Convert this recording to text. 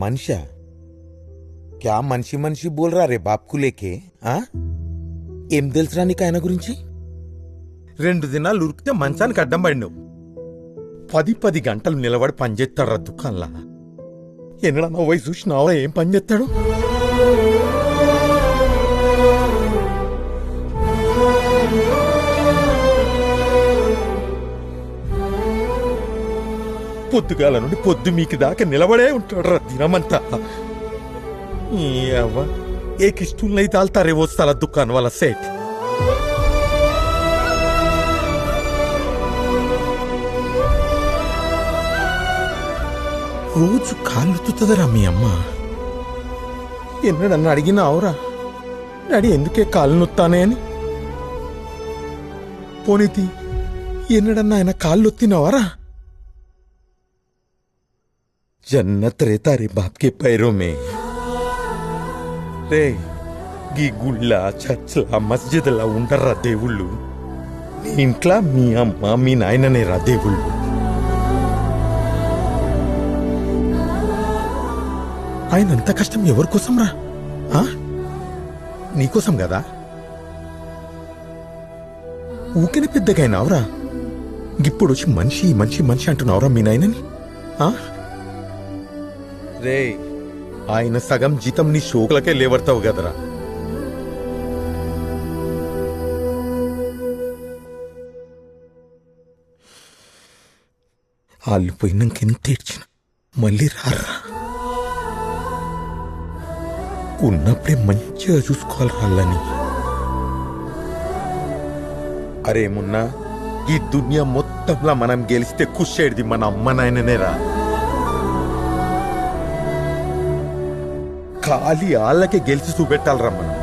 మనిషా క్యా మనిషి మనిషి బోల్రా రే బాప్కు లేకే ఏం తెలుసురా నీకు ఆయన గురించి? 2 దినాలు ఉరికితే మంచానికి అడ్డం పడినావు. 10 గంటలు నిలబడి పనిచేస్తాడు దుకాణంలా. ఎన్నడన్నా వయసు చూసినావా ఏం పని చేస్తాడు? పొద్దుగాల నుండి పొద్దు మీకు దాకా నిలబడే ఉంటాడు దినమంతా. ఏ కిష్టులైతే ఆల్తారే వస్తాల దుకాణం వాళ్ళ సేట్. రోజు కాళ్ళుతుతుందరా మీ అమ్మ. ఎన్నడన్నా అడిగినావురా డాడీ ఎందుకే కాళ్ళు నొత్తానే అని? పోనీతి ఎన్నడన్నా ఆయన కాళ్ళు ఒత్తినావారా? జన్నత్ రేతా రే బాప్కే పైరో మే. రే గీ గుళ్ళ చర్చ్ల మస్జిద్లా ఉండర్రా దేవుళ్ళు. నీ ఇంట్లో మీ అమ్మ మీ నాయననే రా దేవుళ్ళు. ఆయన అంత కష్టం ఎవరి కోసం రా? నీకోసం కదా. ఊకెనే పెద్దగైనావురా. ఇప్పుడు వచ్చి మనిషి మనిషి మనిషి అంటున్నావురా మీ నాయనని. రే ఆయన సగం జీతం నీ షోకులకే లేవర్తావు కదరా. వాళ్ళు పోయినాకెంత ఏడ్చిన మళ్ళీ రారా. ఉన్నప్పుడే మంచిగా చూసుకోవాలి వాళ్ళని. అరే మున్నా ఈ దునియా మొత్తంలో మనం గెలిస్తే ఖుషేడిది మన అమ్మ నాయననే రా. ఖాళీ వాళ్ళకే గెలిచి చూపెట్టాలరా మనం.